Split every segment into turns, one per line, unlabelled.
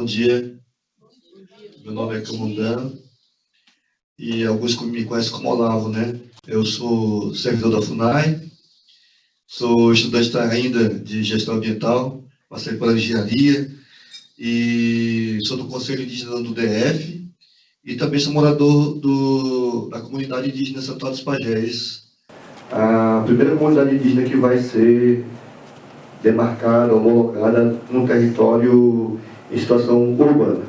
dia. Meu nome é Camundã e alguns me conhecem como Olavo, né? Eu sou servidor da FUNAI, sou estudante ainda de gestão ambiental, passei pela engenharia e sou do Conselho Indígena do DF e também sou morador da comunidade indígena Santuário dos Pajés. A primeira comunidade indígena que vai ser demarcada, homologada num território em situação urbana,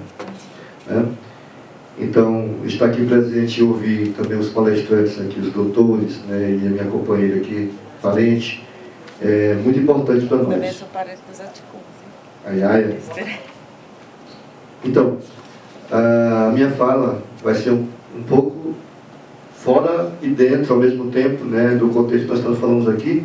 né? Então, estar aqui presente e ouvir também os palestrantes aqui, os doutores, né, e a minha companheira aqui, parente, é muito importante para nós.
Também sou parente dos Aticus.
Ai, ai. Então, a minha fala vai ser um pouco fora e dentro ao mesmo tempo, né, do contexto que nós estamos falando aqui.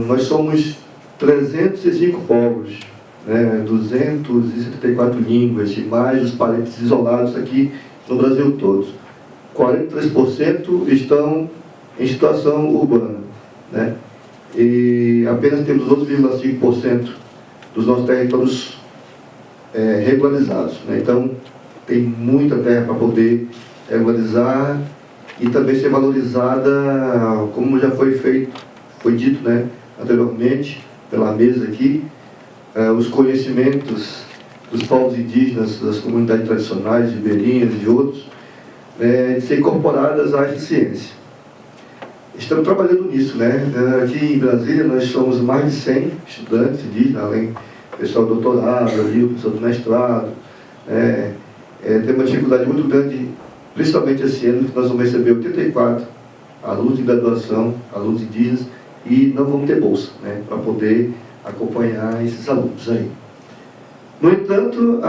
Nós somos 305 povos, né, 274 línguas e mais os parentes isolados aqui no Brasil todo. 43% estão em situação urbana, né, e apenas temos 12,5% dos nossos territórios regularizados, né. Então, tem muita terra para poder regularizar e também ser valorizada, como já foi dito, né, anteriormente, pela mesa aqui, os conhecimentos dos povos indígenas, das comunidades tradicionais, ribeirinhas e outros, de ser incorporadas à ciência. Estamos trabalhando nisso, né? Aqui em Brasília nós somos mais de 100 estudantes indígenas, além do pessoal do doutorado, ali, o pessoal do mestrado. Tem uma dificuldade muito grande, principalmente esse ano, que nós vamos receber 84 alunos de graduação, alunos indígenas, e não vamos ter bolsa, né, para poder acompanhar esses alunos aí. No entanto,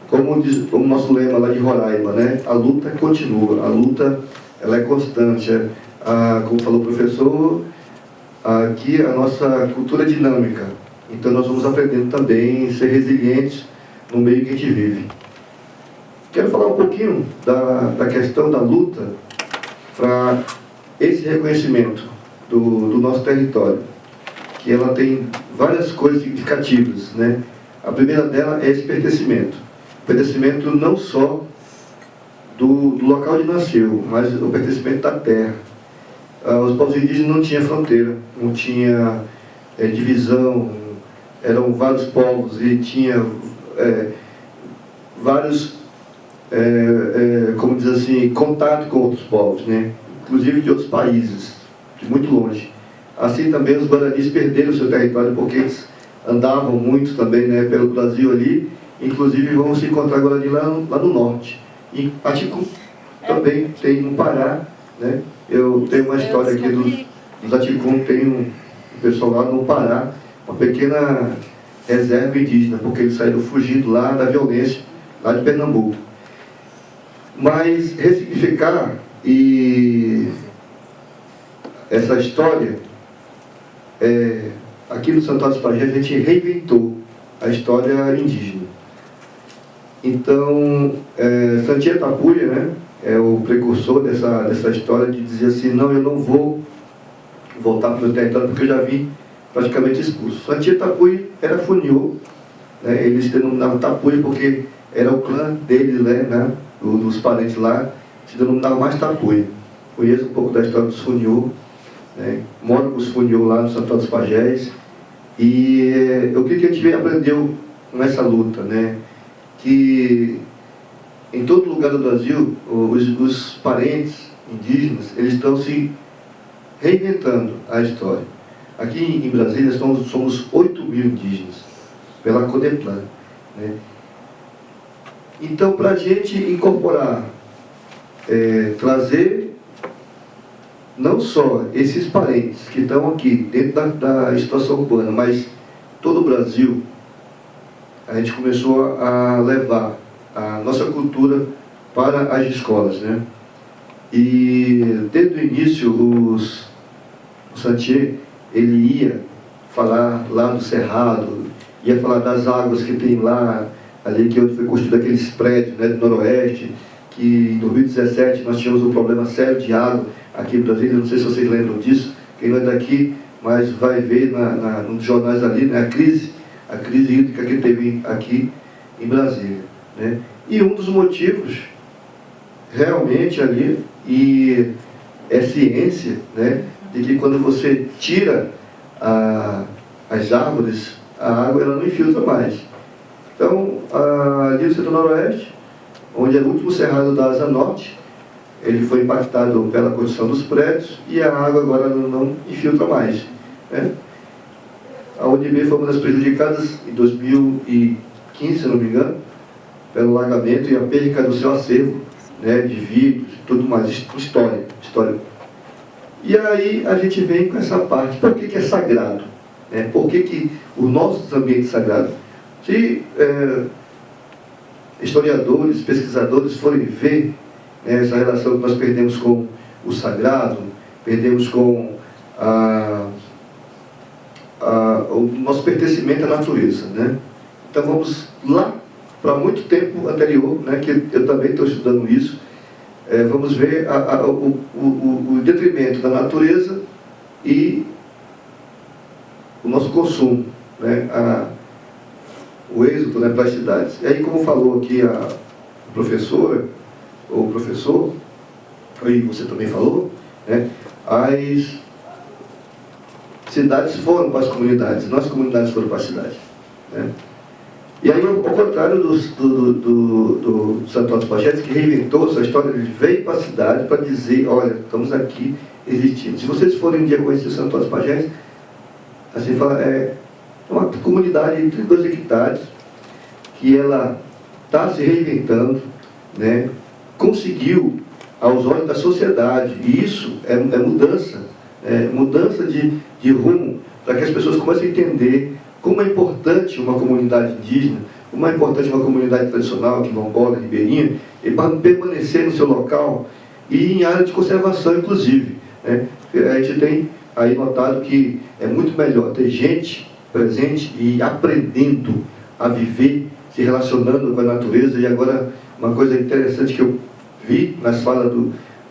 como o nosso lema lá de Roraima, né, a luta continua, a luta ela é constante. Como falou o professor, aqui a nossa cultura é dinâmica, então nós vamos aprendendo também a ser resilientes no meio que a gente vive. Quero falar um pouquinho da questão da luta para esse reconhecimento do nosso território, que ela tem várias coisas significativas, né? A primeira dela é esse pertencimento. Pertencimento não só do local onde nasceu, mas o pertencimento da terra. Os povos indígenas não tinham fronteira, não tinha divisão, eram vários povos e tinha vários, como diz assim, contato com outros povos, né? Inclusive de outros países, de muito longe. Assim também os guaranis perderam o seu território porque eles andavam muito também, né, pelo Brasil ali, inclusive vão se encontrar guarani lá no norte. E Aticum também tem no Pará, né? Eu tenho uma história aqui dos Aticum, tem um pessoal lá no Pará, uma pequena reserva indígena, porque eles saíram fugindo lá da violência, lá de Pernambuco. Mas ressignificar essa história, aqui no Santuário dos Pajés a gente reinventou a história indígena. Então, Santia Tapuia, né, é o precursor dessa história de dizer assim, não, eu não vou voltar para o meu território porque eu já vim praticamente expulso. Santia Tapuia era Funiô, né, eles se denominavam Tapuia porque era o clã deles, né, dos parentes lá, se denominavam mais Tapuia. Conheço um pouco da história dos Funiô, né, moro com os Funiô lá no Santuário dos Pajés, e o que a gente aprendeu com essa luta, né, que em todo lugar do Brasil, os parentes indígenas, eles estão se reinventando a história. Aqui em Brasília somos 8 mil indígenas, pela Codeplan, né. Então, para a gente incorporar, trazer não só esses parentes que estão aqui dentro da situação urbana, mas todo o Brasil, a gente começou a levar a nossa cultura para as escolas, né? E desde o início o Santier, ele ia falar lá do Cerrado, ia falar das águas que tem lá, ali que onde foi construído aqueles prédios, né, do Noroeste, que em 2017 nós tínhamos um problema sério de água aqui em Brasília, não sei se vocês lembram disso, quem não é daqui, mas vai ver nos jornais ali, né, a crise a crise hídrica que teve aqui em Brasília, né? E um dos motivos, realmente ali, e é ciência, né, de que quando você tira as árvores, a água ela não infiltra mais. Então, ali no Centro-Noroeste, onde é o último cerrado da Asa Norte, ele foi impactado pela construção dos prédios e a água agora não infiltra mais, né? A UNB foi uma das prejudicadas em 2015, se não me engano, pelo alagamento e a perda do seu acervo, né, de vidros e tudo mais, história. E aí a gente vem com essa parte. Por que é sagrado? Né? Por que os nossos ambientes sagrados? Se historiadores, pesquisadores forem ver, né, essa relação que nós perdemos com o sagrado, perdemos com o nosso pertencimento à natureza, né? Então vamos lá para muito tempo anterior, né, que eu também estou estudando isso. Vamos ver o detrimento da natureza e o nosso consumo, né, o êxodo, né, para as cidades. E aí, como falou aqui a professora, ou o professor, e você também falou, né, as cidades foram para as comunidades, não as comunidades foram para as cidades, né? E aí, ao contrário do Santo Antônio dos Pajés, que reinventou essa história, ele veio para a cidade para dizer, olha, estamos aqui existindo. Se vocês forem um dia conhecer o Santo Antônio dos Pajés, assim fala, é uma comunidade de 32 hectares, que ela está se reinventando, né? Conseguiu, aos olhos da sociedade, e isso é mudança, mudança de rumo, para que as pessoas comecem a entender como é importante uma comunidade indígena, como é importante uma comunidade tradicional, quilombola, ribeirinha, e para permanecer no seu local e em área de conservação, inclusive, né? A gente tem aí notado que é muito melhor ter gente presente e aprendendo a viver, se relacionando com a natureza. E agora, uma coisa interessante que eu vi nas falas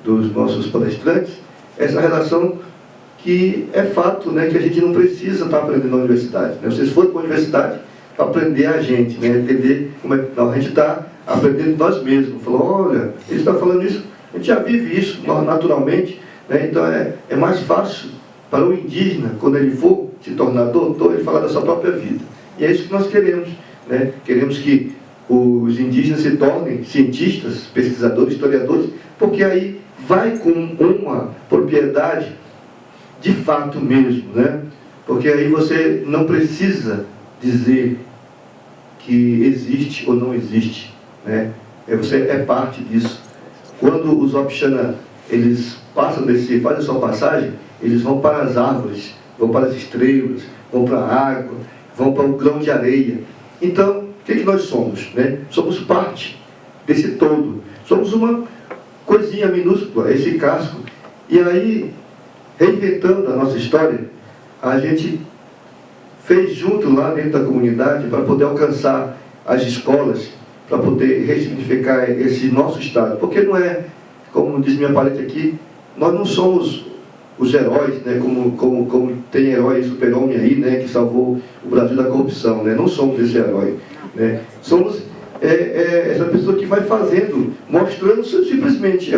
dos nossos palestrantes, essa relação que é fato, né, que a gente não precisa estar aprendendo na universidade, né? Vocês foram para a universidade para aprender a gente, né, entender como é que a gente está aprendendo nós mesmos. Falou, olha, ele está falando isso, a gente já vive isso naturalmente, né? Então é mais fácil para o indígena, quando ele for se tornar doutor, ele falar da sua própria vida. E é isso que nós queremos, né? Queremos que os indígenas se tornem cientistas, pesquisadores, historiadores, porque aí vai com uma propriedade de fato mesmo, né? Porque aí você não precisa dizer que existe ou não existe, né? Você é parte disso. Quando os Opixana, eles fazem a sua passagem, eles vão para as árvores, vão para as estrelas, vão para a água, vão para o grão de areia. Então, o que nós somos, né? Somos parte desse todo. Somos uma coisinha minúscula, esse casco. E aí, reinventando a nossa história, a gente fez junto lá dentro da comunidade para poder alcançar as escolas, para poder ressignificar esse nosso estado. Porque não é, como diz minha paleta aqui, nós não somos os heróis, né, como tem herói super-homem aí, né, que salvou o Brasil da corrupção, né? Não somos esse herói, né? Somos essa pessoa que vai fazendo, mostrando simplesmente,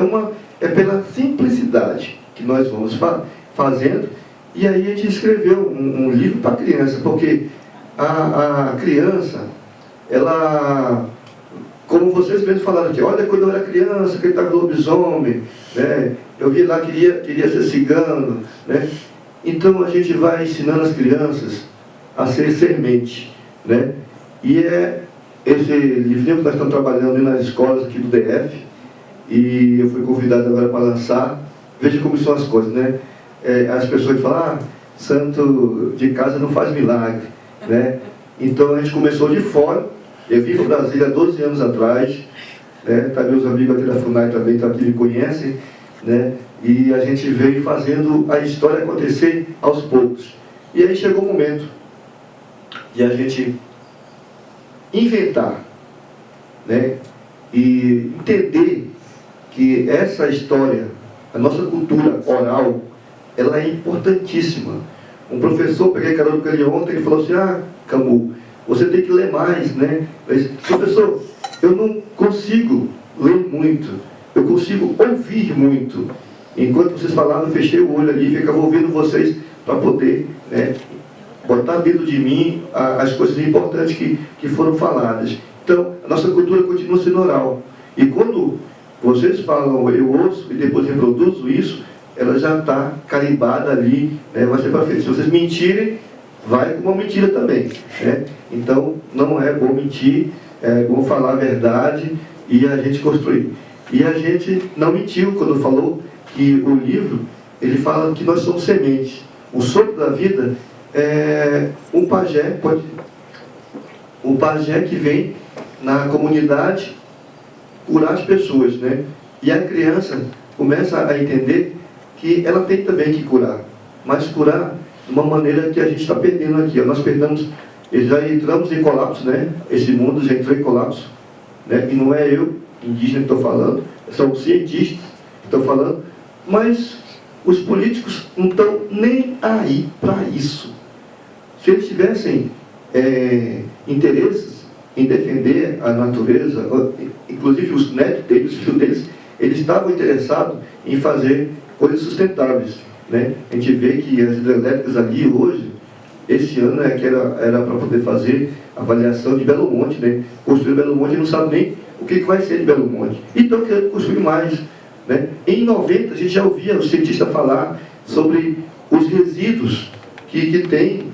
é pela simplicidade que nós vamos fazendo. E aí a gente escreveu um livro para criança, porque a criança, ela, como vocês mesmos falaram aqui, olha, quando eu era criança, que ele estava lobisomem, né? Eu vi lá, queria ser cigano, né? Então a gente vai ensinando as crianças a ser semente, né? E é esse livrinho que nós estamos trabalhando nas escolas aqui do DF, e eu fui convidado agora para lançar. Veja como são as coisas, né? As pessoas que falam, santo de casa não faz milagre, né? Então a gente começou de fora. Eu vim para Brasília há 12 anos atrás, né? Tá, meus amigos aqui da FUNAI também estão aqui, me conhecem, né? E a gente veio fazendo a história acontecer aos poucos. E aí chegou o momento de a gente inventar, né? E entender que essa história, a nossa cultura oral, ela é importantíssima. Um professor, peguei carona com ele ontem, ele falou assim, Camu, você tem que ler mais, né? Mas, professor, eu não consigo ler muito, eu consigo ouvir muito. Enquanto vocês falavam, eu fechei o olho ali e ficava ouvindo vocês para poder, né, botar dentro de mim as coisas importantes que foram faladas. Então, a nossa cultura continua sendo oral. E quando vocês falam, eu ouço e depois reproduzo isso, ela já está carimbada ali, né, vai ser para frente. Se vocês mentirem, vai com uma mentira também, né? Então, não é bom mentir, é bom falar a verdade e a gente construir. E a gente não mentiu quando falou que o livro, ele fala que nós somos sementes. O sopro da vida é um pajé que vem na comunidade curar as pessoas, né? E a criança começa a entender que ela tem também que curar, mas curar de uma maneira que a gente está perdendo aqui. Nós perdemos, já entramos em colapso, né? Esse mundo já entrou em colapso, né? E não é eu, indígena, que estou falando, são os cientistas que estão falando, mas os políticos não estão nem aí para isso. Se eles tivessem interesses em defender a natureza, inclusive os netos deles, os filhos deles, eles estavam interessados em fazer coisas sustentáveis, né? A gente vê que as hidrelétricas ali hoje, esse ano que era para poder fazer avaliação de Belo Monte, né? Construir Belo Monte, não sabe nem o que vai ser de Belo Monte. E estão querendo construir mais, né? Em 90, a gente já ouvia os cientistas falar sobre os resíduos que tem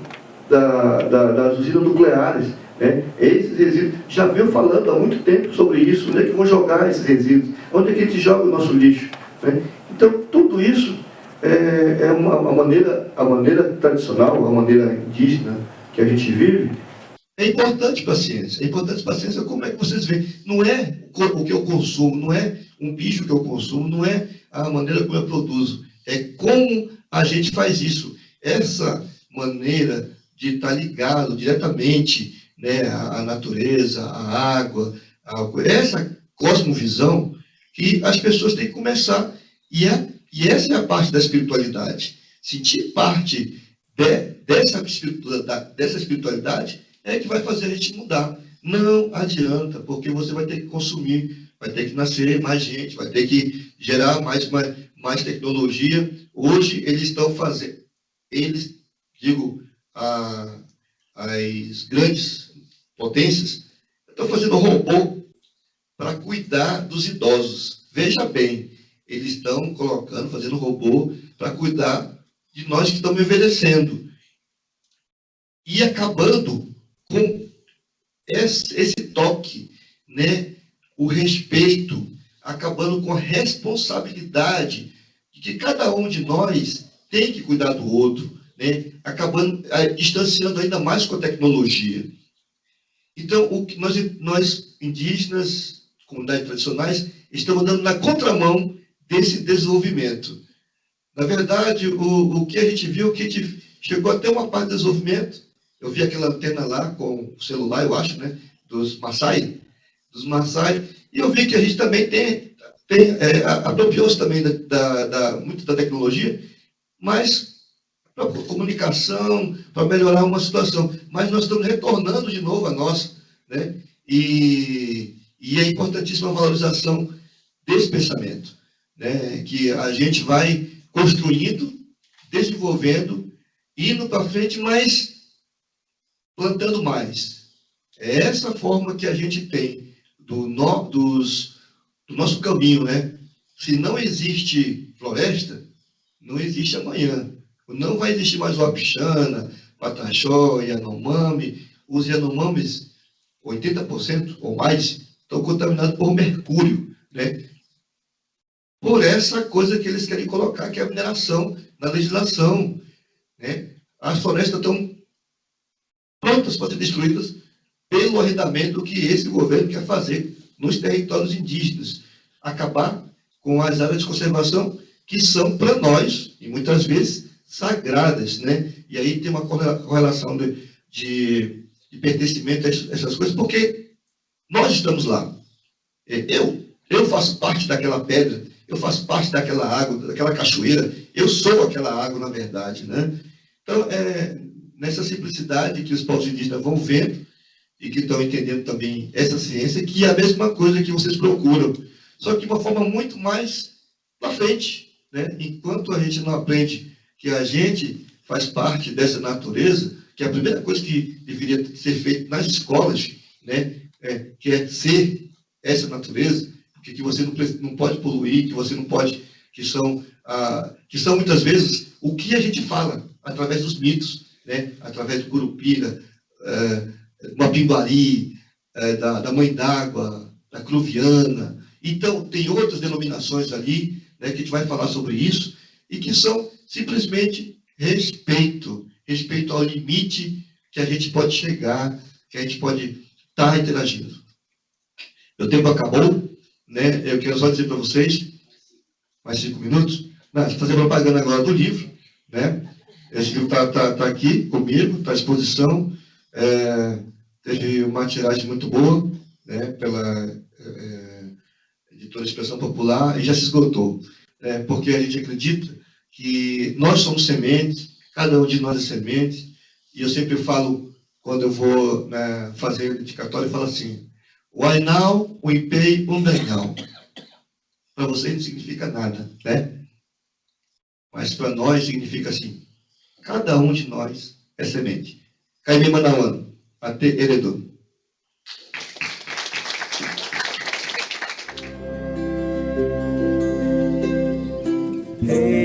das usinas nucleares, né? Esses resíduos, já veio falando há muito tempo sobre isso, onde é que vão jogar esses resíduos, onde é que a gente joga o nosso lixo, né? Então, tudo isso é a maneira tradicional, a maneira indígena que a gente vive, é importante para a ciência. É importante para a ciência como é que vocês veem. Não é o que eu consumo, não é um bicho que eu consumo, não é a maneira como eu produzo. É como a gente faz isso. Essa maneira de estar ligado diretamente, né, à natureza, à água, essa cosmovisão que as pessoas têm que começar. E essa é a parte da espiritualidade. Sentir parte dessa espiritualidade é que vai fazer a gente mudar. Não adianta, porque você vai ter que consumir, vai ter que nascer mais gente, vai ter que gerar mais tecnologia. Hoje eles estão fazendo, as grandes potências estão fazendo robô para cuidar dos idosos. Veja bem, eles estão fazendo robô para cuidar de nós que estamos envelhecendo. E acabando com esse toque, né? O respeito, acabando com a responsabilidade de que cada um de nós tem que cuidar do outro, né? Acabando distanciando ainda mais com a tecnologia. Então, o que nós indígenas, comunidades tradicionais, estamos andando na contramão desse desenvolvimento. Na verdade, o que a gente viu, que a gente chegou até uma parte do desenvolvimento. Eu vi aquela antena lá com o celular, eu acho, né? Dos Maasai, e eu vi que a gente também apropriou-se também muito da tecnologia, mas para comunicação, para melhorar uma situação. Mas nós estamos retornando de novo a nós, né? E é importantíssima a valorização desse pensamento, né? Que a gente vai construindo, desenvolvendo, indo para frente, mas plantando mais. É essa forma que a gente tem do nosso caminho, né? Se não existe floresta, não existe amanhã. Não vai existir mais o Abixana, Pataxó, Yanomami. Os Yanomamis, 80% ou mais, estão contaminados por mercúrio, né? Por essa coisa que eles querem colocar, que é a mineração na legislação, né? As florestas estão prontas para ser destruídas pelo arrendamento que esse governo quer fazer nos territórios indígenas. Acabar com as áreas de conservação que são, para nós, e muitas vezes, sagradas, né? E aí tem uma correlação de pertencimento a essas coisas, porque nós estamos lá. Eu faço parte daquela pedra, eu faço parte daquela água, daquela cachoeira, eu sou aquela água, na verdade, né? Então, nessa simplicidade que os povos indígenas vão vendo, e que estão entendendo também essa ciência, que é a mesma coisa que vocês procuram, só que de uma forma muito mais para frente, né? Enquanto a gente não aprende que a gente faz parte dessa natureza, que é a primeira coisa que deveria ser feita nas escolas, né? Que é ser essa natureza, que você não pode poluir, que você não pode, que são muitas vezes o que a gente fala através dos mitos, né? Através do Curupira, Mapimbarī, da Mãe d'Água, da Cruviana. Então, tem outras denominações ali, né, que a gente vai falar sobre isso, e que são simplesmente respeito ao limite que a gente pode chegar, que a gente pode estar interagindo. Meu tempo acabou, né? Eu quero só dizer para vocês, mais 5 minutos, fazer propaganda agora do livro, né? Esse livro está aqui comigo, está à disposição, teve uma tiragem muito boa, né, pela editora Expressão Popular, e já se esgotou, porque a gente acredita que nós somos sementes, cada um de nós é semente, e eu sempre falo, quando eu vou, né, fazer o dedicatório, eu falo assim: o Ainau, o Ipei, o Benhal. Para vocês não significa nada, né? Mas para nós significa assim: cada um de nós é semente. Caime Manauano, até Heredor.
Hey.